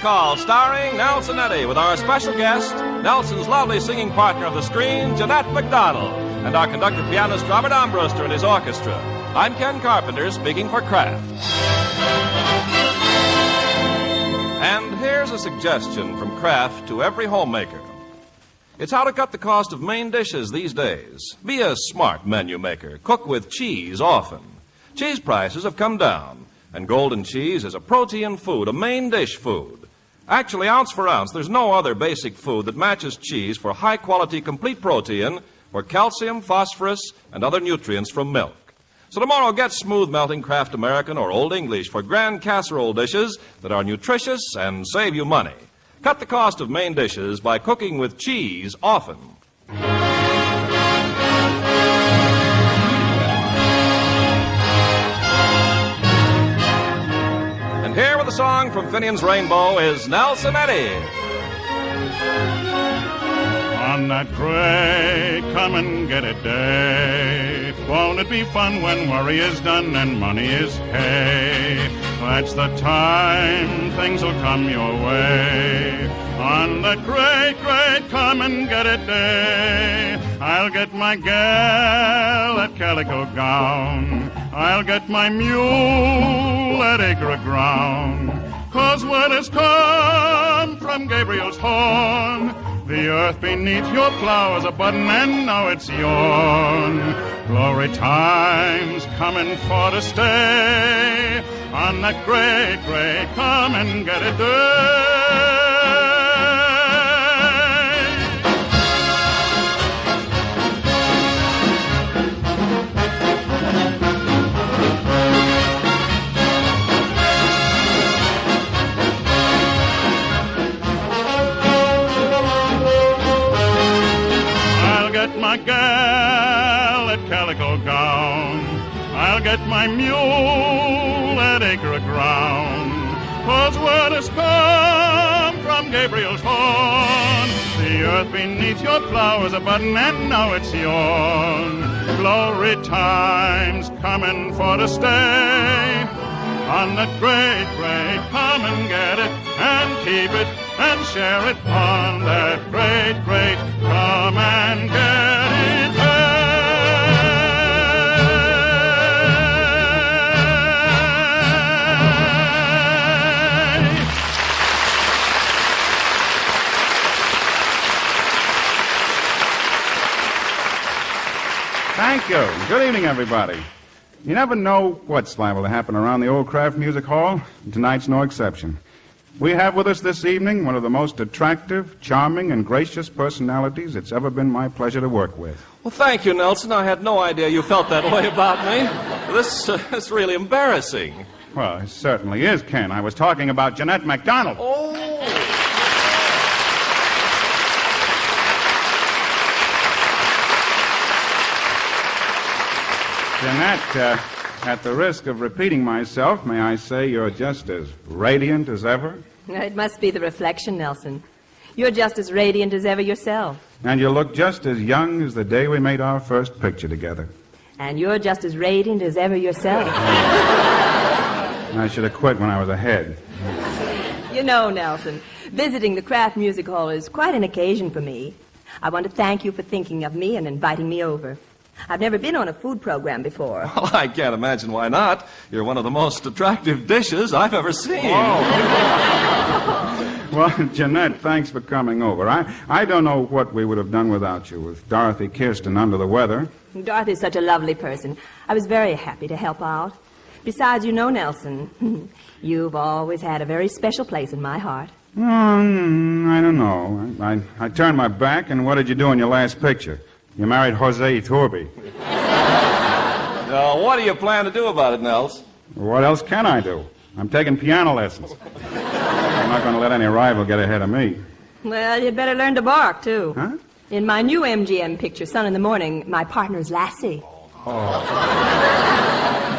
Hall, starring Nelson Eddy, with our special guest, Nelson's lovely singing partner of the screen, Jeanette MacDonald, and our conductor-pianist, Robert Armbruster, and his orchestra. I'm Ken Carpenter, speaking for Kraft. And here's a suggestion from Kraft to every homemaker. It's how to cut the cost of main dishes these days. Be a smart menu maker. Cook with cheese often. Cheese prices have come down, and golden cheese is a protein food, a main dish food. Actually, ounce for ounce, there's no other basic food that matches cheese for high-quality, complete protein, for calcium, phosphorus, and other nutrients from milk. So tomorrow, get smooth-melting Kraft American or Old English for grand casserole dishes that are nutritious and save you money. Cut the cost of main dishes by cooking with cheese often. And here with a song from Finian's Rainbow is Nelson Eddy. On that great come and get it day, won't it be fun when worry is done and money is hay? That's the time things will come your way. On that great come and get it day, I'll get my gal that calico gown, I'll get my mule that acre of ground, 'cause word has come from Gabriel's horn, the earth beneath your plow is a button, and now it's yourn. Glory time's coming for to stay, on that great come and get it day. My gal at calico gown, I'll get my mule at acre of ground, 'cause word has come from Gabriel's horn, the earth beneath your plow is a button, and now it's yourn. Glory time's coming for to stay, on that great come and get it, and keep it, and share it, on that great come and get it. Thank you. Good evening, everybody. You never know what's liable to happen around the old Kraft Music Hall. Tonight's no exception. We have with us this evening one of the most attractive, charming, and gracious personalities it's ever been my pleasure to work with. Well, thank you, Nelson. I had no idea you felt that way about me. This is really embarrassing. Well, it certainly is, Ken. I was talking about Jeanette MacDonald. Oh. Jeanette, at the risk of repeating myself, may I say you're just as radiant as ever? It must be the reflection, Nelson. You're just as radiant as ever yourself. And you look just as young as the day we made our first picture together. And you're just as radiant as ever yourself. I should have quit when I was ahead. You know, Nelson, visiting the Kraft Music Hall is quite an occasion for me. I want to thank you for thinking of me and inviting me over. I've never been on a food program before. Well, I can't imagine why not. You're one of the most attractive dishes I've ever seen. Well, Jeanette, thanks for coming over. I don't know what we would have done without you, with Dorothy Kirsten under the weather. Dorothy's such a lovely person. I was very happy to help out. Besides, you know, Nelson, you've always had a very special place in my heart. I don't know. I turned my back, and what did you do in your last picture? You married Jose Iturbe. What do you plan to do about it, Nels? What else can I do? I'm taking piano lessons. I'm not going to let any rival get ahead of me. Well, you'd better learn to bark, too. Huh? In my new MGM picture, Sun in the Morning, my partner's Lassie. Oh.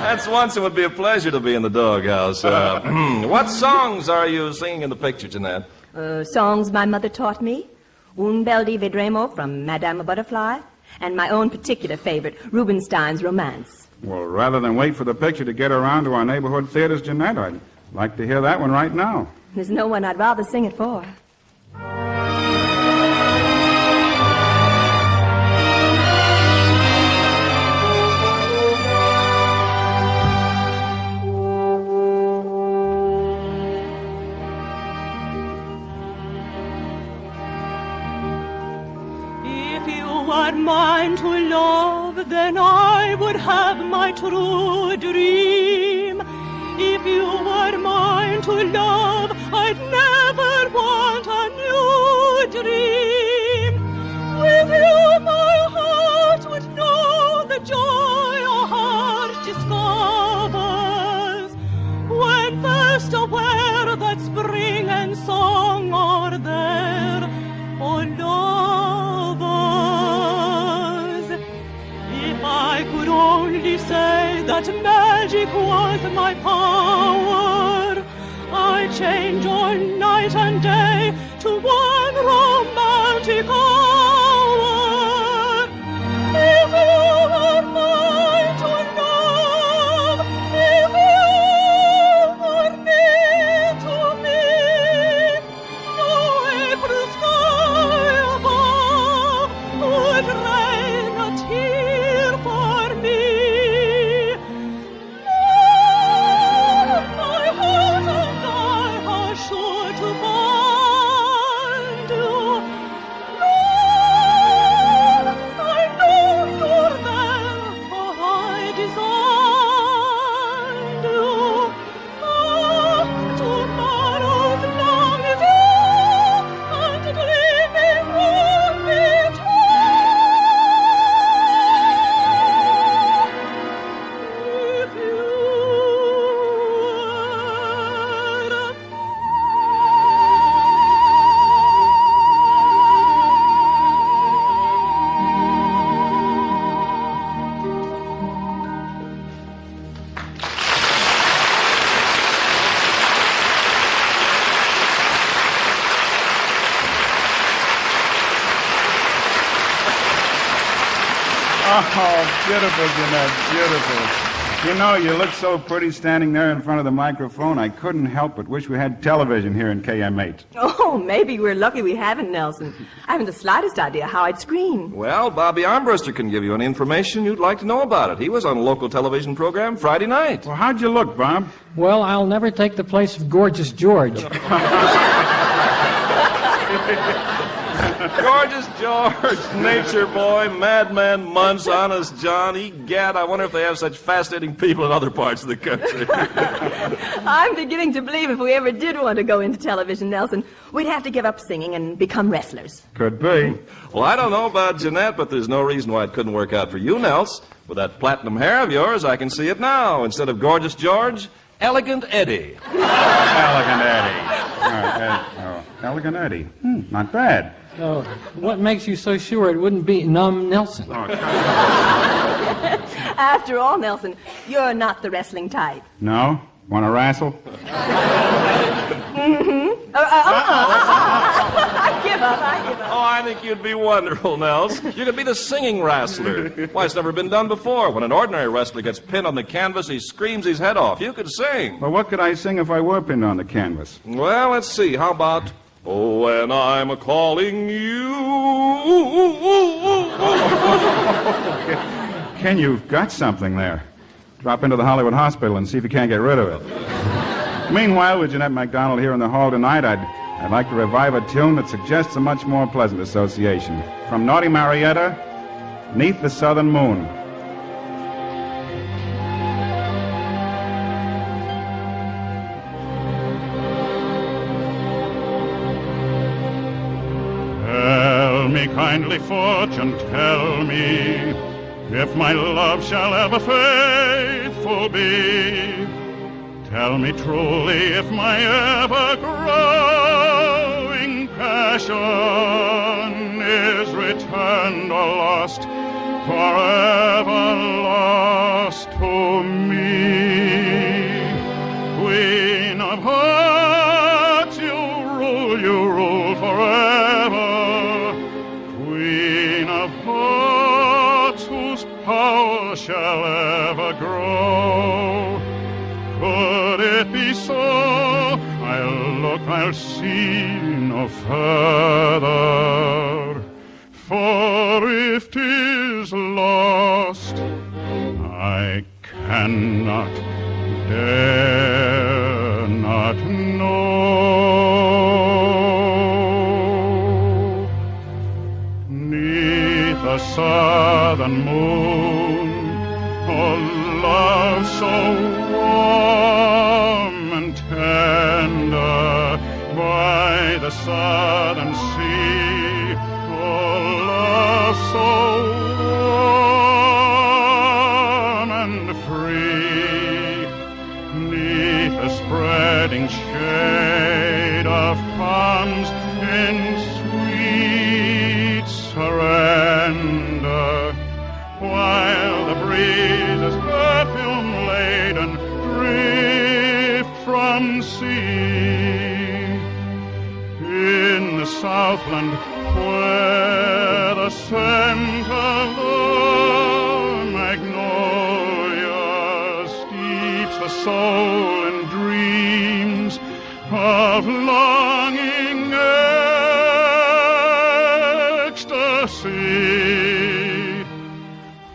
That's once it would be a pleasure to be in the doghouse. What songs are you singing in the picture, Jeanette? Songs my mother taught me. Un bel di vedremo from Madame Butterfly, and my own particular favorite, Rubinstein's Romance. Well, rather than wait for the picture to get around to our neighborhood theaters, Jeanette, I'd like to hear that one right now. There's no one I'd rather sing it for. Mine to love, then I would have my true dream. If you were mine to love, I'd never want a new dream. With you my heart would know the joy a heart discovers, when first aware that spring and song are there for lovers. If I could only say that magic was my power, I'd change on night and day to one romantic hour. If you were mine to love, if you were near to me, no April sky above would rain a tear for me. Lord, my heart and I are sure to find you. Lord, I know you're there, for I designed you. Ah, tomorrow's long view and gleaming room if you were Oh, beautiful, Jeanette, beautiful. You know, you look so pretty standing there in front of the microphone. I couldn't help but wish we had television here in KM8. Oh, maybe we're lucky we haven't, Nelson. I haven't the slightest idea how I'd scream. Well, Bobby Armbruster can give you any information you'd like to know about it. He was on a local television program Friday night. Well, how'd you look, Bob? Well, I'll never take the place of Gorgeous George. Gorgeous George, Nature Boy, Madman Munce, Honest John, Egad, I wonder if they have such fascinating people in other parts of the country. I'm beginning to believe if we ever did want to go into television, Nelson, we'd have to give up singing and become wrestlers. Could be. Well, I don't know about Jeanette, but there's no reason why it couldn't work out for you, Nels. With that platinum hair of yours, I can see it now. Instead of Gorgeous George, Elegant Eddy. Elegant Eddy. Elegant Eddy. Not bad. Oh, what makes you so sure it wouldn't be Numb Nelson? After all, Nelson, you're not the wrestling type. No? Want to wrestle? I give up. Oh, I think you'd be wonderful, Nels. You could be the singing wrestler. Why, it's never been done before. When an ordinary wrestler gets pinned on the canvas, he screams his head off. You could sing. Well, what could I sing if I were pinned on the canvas? Well, let's see. How about... Oh, when I'm a-calling you. Ken, you've got something there. Drop into the Hollywood Hospital and see if you can't get rid of it. Meanwhile, with Jeanette MacDonald here in the hall tonight, I'd like to revive a tune that suggests a much more pleasant association. From Naughty Marietta, "'Neath the Southern Moon." Tell me kindly, fortune, tell me, if my love shall ever faithful be. Tell me truly if my ever-growing passion is returned or lost, forever lost to me. Queen of hearts, you rule forever. Queen of hearts, whose power shall ever grow. Could it be so? I'll see no further. For if 'tis lost, I cannot, dare not know. 'Neath the southern moon, oh, love so warm and tender, by the southern sea, oh, love so warm and free, 'neath the spreading shade of palms in sweet surrender, while the breezes perfume-laden drift from sea. In the Southland, where the scent of the magnolia steeps the soul in dreams of longing ecstasy,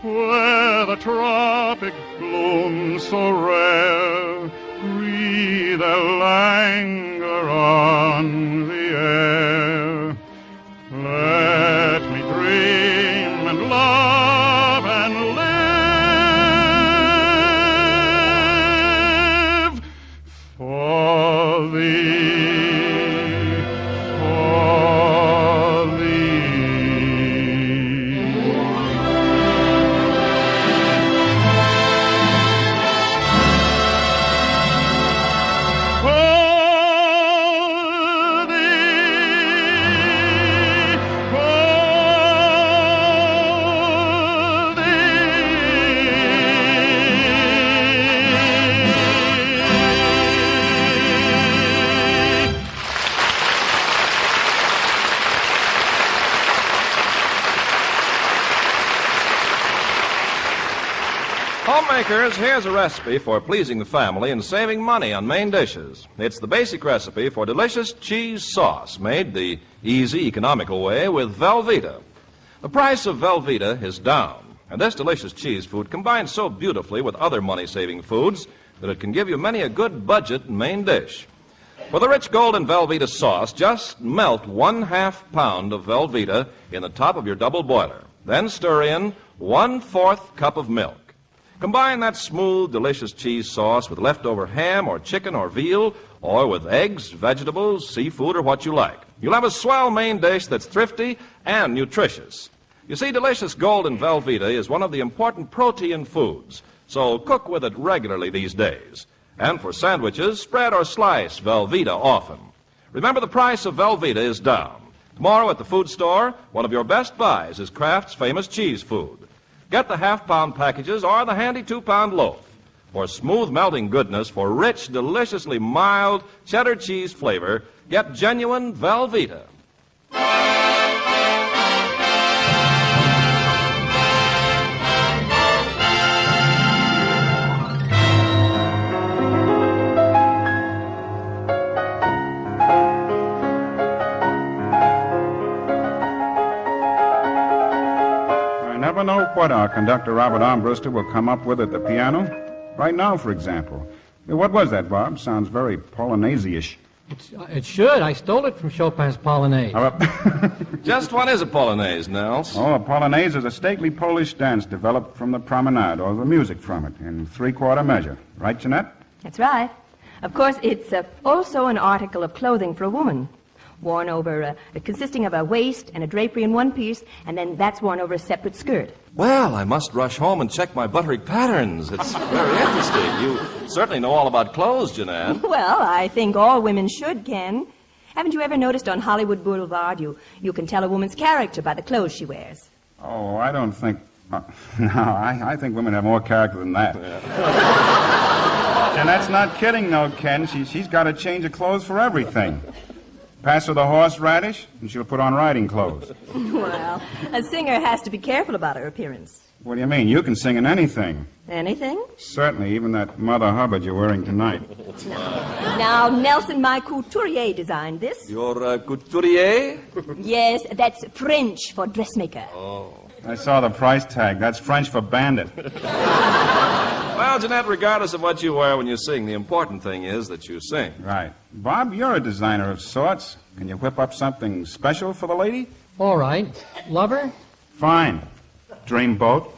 where the tropic blooms so rare breathe their languor on the air. Let me dream and love and live for thee, for thee. Homemakers, here's a recipe for pleasing the family and saving money on main dishes. It's the basic recipe for delicious cheese sauce made the easy, economical way with Velveeta. The price of Velveeta is down, and this delicious cheese food combines so beautifully with other money-saving foods that it can give you many a good budget main dish. For the rich golden Velveeta sauce, just melt 1/2 pound of Velveeta in the top of your double boiler. Then stir in 1/4 cup of milk. Combine that smooth, delicious cheese sauce with leftover ham or chicken or veal, or with eggs, vegetables, seafood, or what you like. You'll have a swell main dish that's thrifty and nutritious. You see, delicious golden Velveeta is one of the important protein foods, so cook with it regularly these days. And for sandwiches, spread or slice Velveeta often. Remember, the price of Velveeta is down. Tomorrow at the food store, one of your best buys is Kraft's famous cheese food. Get the 1/2 pound packages or the handy 2-pound loaf. For smooth melting goodness, for rich, deliciously mild cheddar cheese flavor, get genuine Velveeta. I never know what our conductor Robert Armbruster will come up with at the piano. Right now, for example. What was that, Bob? Sounds very Polonaise-ish. It should. I stole it from Chopin's Polonaise. Just what is a Polonaise, Nels? Oh, a Polonaise is a stately Polish dance developed from the promenade, or the music from it, in 3/4 measure. Right, Jeanette? That's right. Of course, it's also an article of clothing for a woman, worn over, consisting of a waist and a drapery in one piece, and then that's worn over a separate skirt. Well, I must rush home and check my Butterick patterns. It's very interesting. You certainly know all about clothes, Jeanette. Well, I think all women should, Ken. Haven't you ever noticed on Hollywood Boulevard you can tell a woman's character by the clothes she wears? Oh, I don't think... I think women have more character than that. And that's not kidding, though, Ken. She's got a change of clothes for everything. Pass her the horseradish, and she'll put on riding clothes. Well, a singer has to be careful about her appearance. What do you mean? You can sing in anything. Anything? Certainly, even that Mother Hubbard you're wearing tonight. Now, Nelson, my couturier designed this. Your couturier? Yes, that's French for dressmaker. Oh. I saw the price tag. That's French for bandit. Well, Jeanette, regardless of what you wear when you sing, the important thing is that you sing. Right. Bob, you're a designer of sorts. Can you whip up something special for the lady? All right. Lover? Fine. Dreamboat.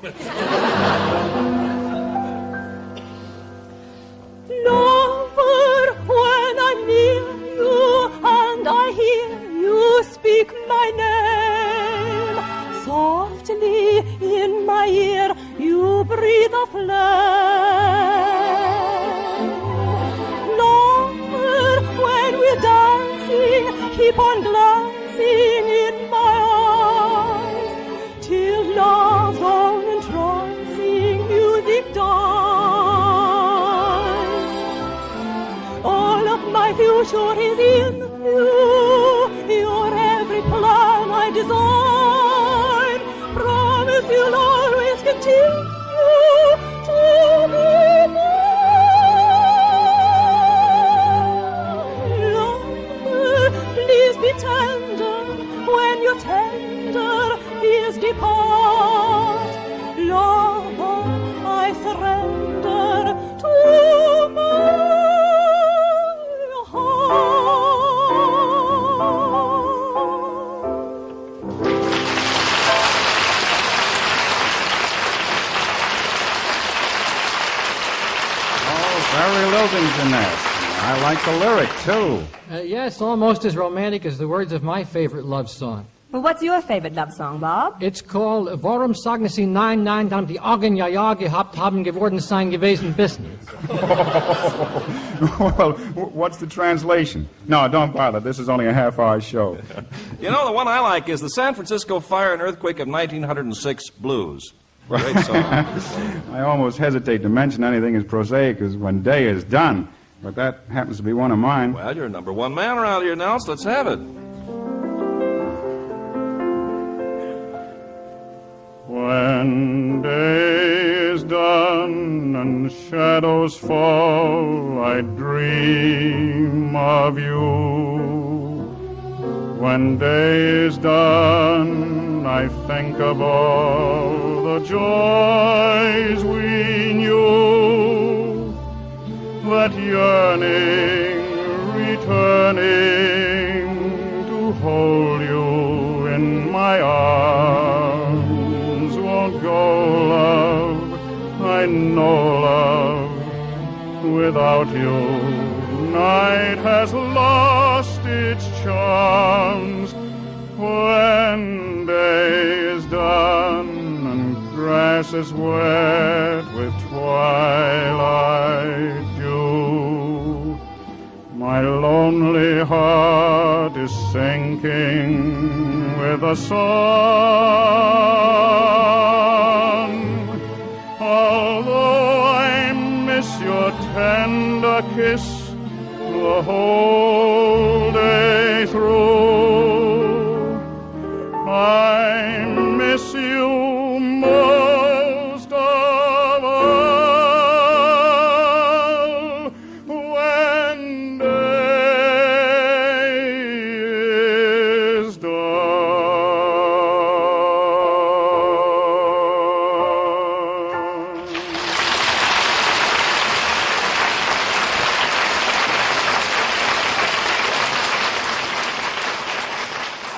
Lover, when I'm near you and I hear you speak my name, softly in my ear you breathe a flame. Lover, when we're dancing, keep on glancing in my eyes, till love's own entrancing music dies. All of my future is in you, your every plan I design. Promise you'll always continue to be mine. Lover, please be tender when you're tender, please depart. Lover, I surrender to my Very lilting, Jeanette. I like the lyric, too. Yes, almost as romantic as the words of my favorite love song. Well, what's your favorite love song, Bob? It's called Warum sagen Sie nein, nein, dann die Augen ja ja gehabt haben geworden sein gewesen Business. Well, what's the translation? No, don't bother. This is only a half-hour show. You know, the one I like is the San Francisco Fire and Earthquake of 1906 Blues. Great song. I almost hesitate to mention anything as prosaic as When Day Is Done, but that happens to be one of mine. Well, you're number one man around here now, so let's have it. When day is done and shadows fall, I dream of you. When day is done, I think of all the joys we knew, that yearning, returning to hold you in my arms. Won't go, love, I know, love, without you night has lost its charms. When day is done and grass is wet with twilight dew, my lonely heart is sinking with the sun. Although I miss your tender kiss the whole day through, I miss you most of all when day is done.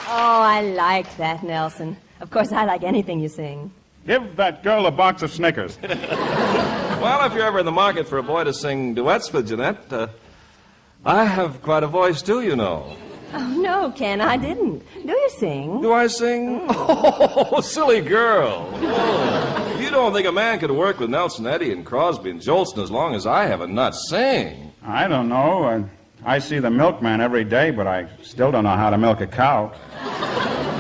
Oh, I like that, Nelson. Of course, I like anything you sing. Give that girl a box of Snickers. Well, if you're ever in the market for a boy to sing duets with, Jeanette, I have quite a voice, too, you know. Oh, no, Ken, I didn't. Do you sing? Do I sing? Oh, silly girl. Oh, you don't think a man could work with Nelson, Eddy, and Crosby and Jolson as long as I have and not sing? I don't know. I see the milkman every day, but I still don't know how to milk a cow.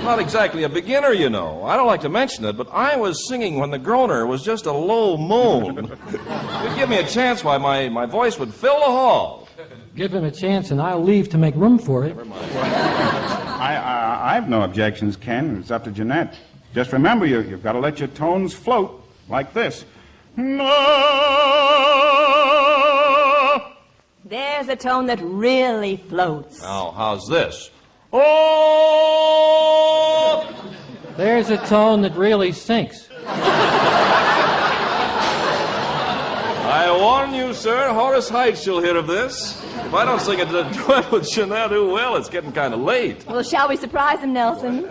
Not exactly a beginner, you know. I don't like to mention it, but I was singing when the groaner was just a low moan. If you'd give me a chance, why, my voice would fill the hall. Give him a chance and I'll leave to make room for it. I've no objections, Ken. It's up to Jeanette. Just remember, you've got to let your tones float like this. No! There's a tone that really floats. Now, how's this? Oh! There's a tone that really sinks. I warn you, sir, Horace Heights shall hear of this. If I don't sing a duet with Jeanette, who will? It's getting kind of late. Well, shall we surprise him, Nelson?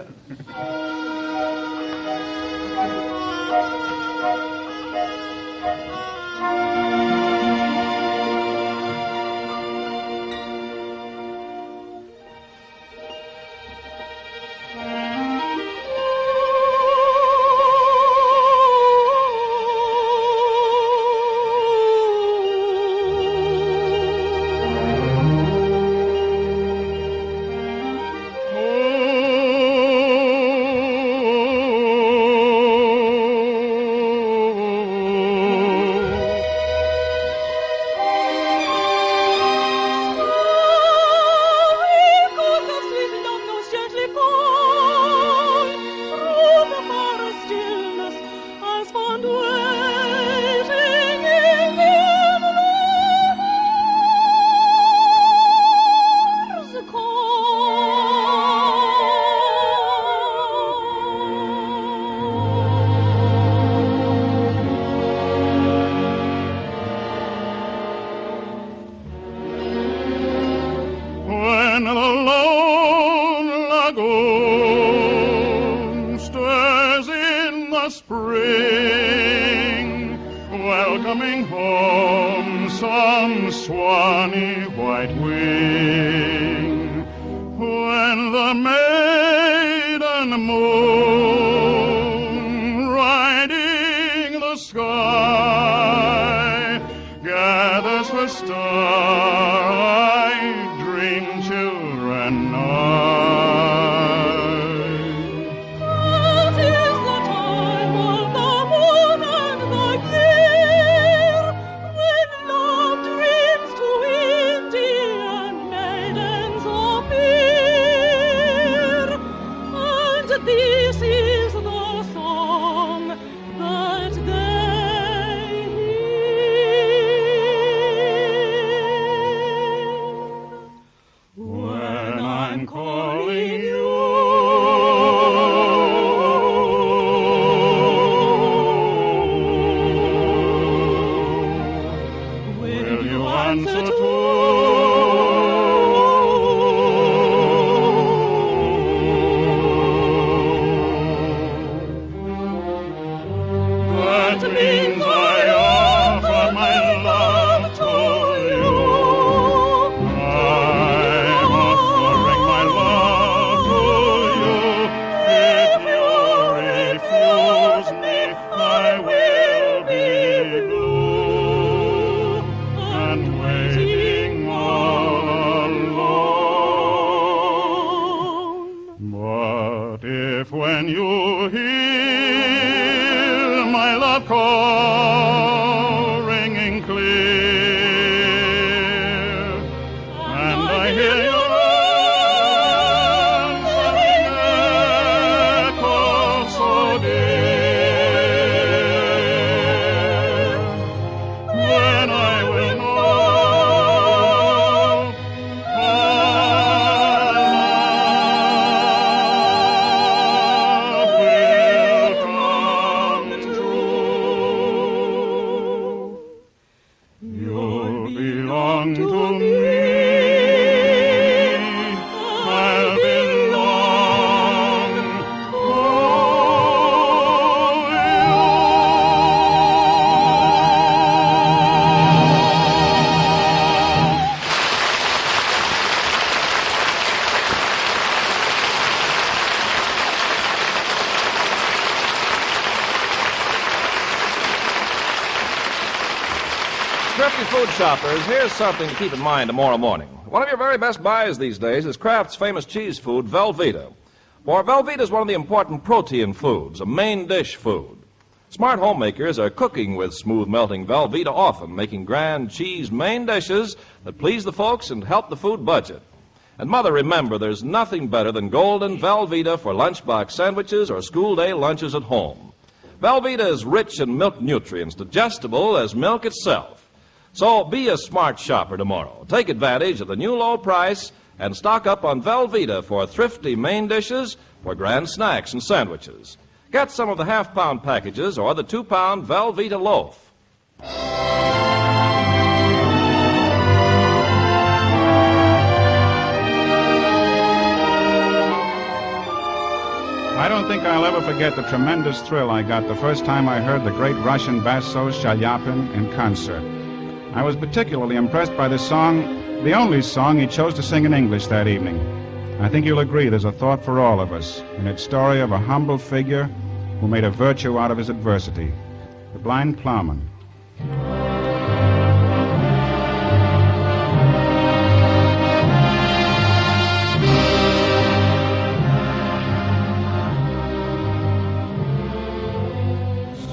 Spring, welcoming home some swanny white wing. When the maiden moon, riding the sky, gathers her star-eyed dream children nigh. Food shoppers, here's something to keep in mind tomorrow morning. One of your very best buys these days is Kraft's famous cheese food, Velveeta. For Velveeta is one of the important protein foods, a main dish food. Smart homemakers are cooking with smooth melting Velveeta often, making grand cheese main dishes that please the folks and help the food budget. And Mother, remember, there's nothing better than golden Velveeta for lunchbox sandwiches or school day lunches at home. Velveeta is rich in milk nutrients, digestible as milk itself. So be a smart shopper tomorrow. Take advantage of the new low price and stock up on Velveeta for thrifty main dishes, for grand snacks and sandwiches. Get some of the half-pound packages or the 2-pound Velveeta loaf. I don't think I'll ever forget the tremendous thrill I got the first time I heard the great Russian basso Shalyapin in concert. I was particularly impressed by this song, the only song he chose to sing in English that evening. I think you'll agree there's a thought for all of us in its story of a humble figure who made a virtue out of his adversity, the blind plowman.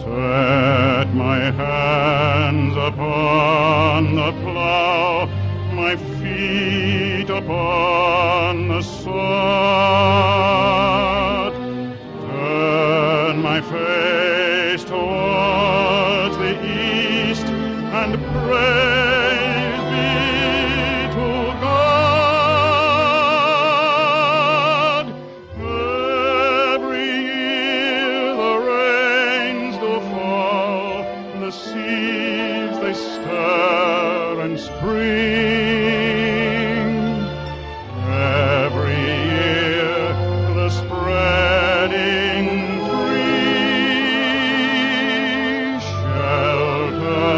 Set my hands upon the plow, my feet upon the sod. Turn my face towards the east and praise be to God. Every year the rains do fall, the seeds they stir and spring. Every year the spreading tree shelter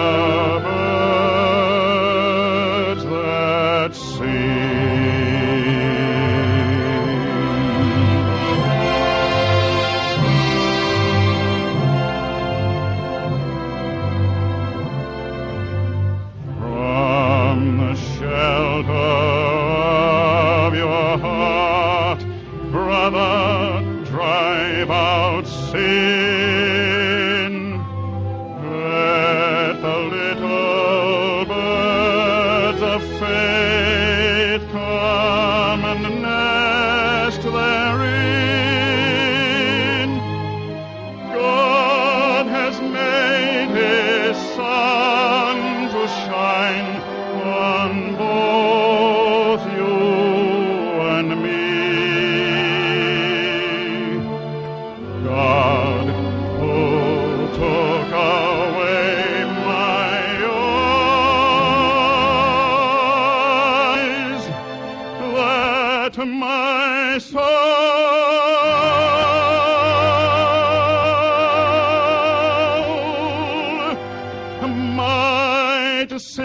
birds that sing. From the shelter of your heart, brother, drive out sin. Let the little birds of faith come and nest therein. God has made his sun to shine on both you and me. God who took away my eyes, that my soul might see.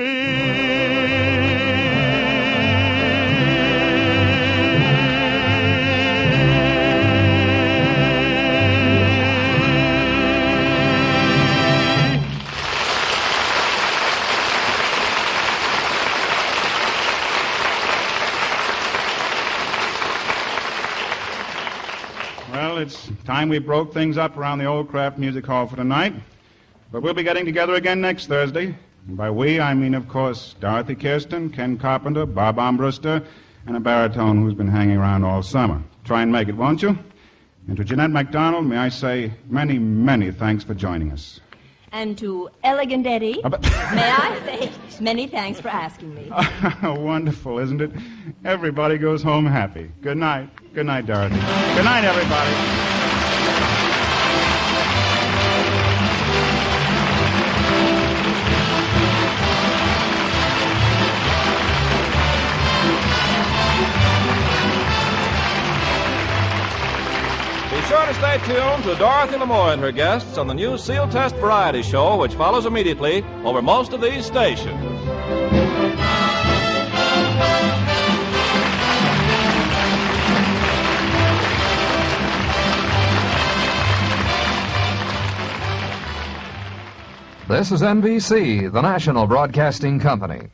Well, it's time we broke things up around the old Kraft Music Hall for tonight. But we'll be getting together again next Thursday. And by we, I mean, of course, Dorothy Kirsten, Ken Carpenter, Bob Armbruster, and a baritone who's been hanging around all summer. Try and make it, won't you? And to Jeanette MacDonald, may I say many, many thanks for joining us. And to Elegant Eddy, but- may I say many thanks for asking me. Wonderful, isn't it? Everybody goes home happy. Good night. Good night, Dorothy. Good night, everybody. Be sure to stay tuned to Dorothy Lamour and her guests on the new Seal Test Variety Show, which follows immediately over most of these stations. This is NBC, the national broadcasting company.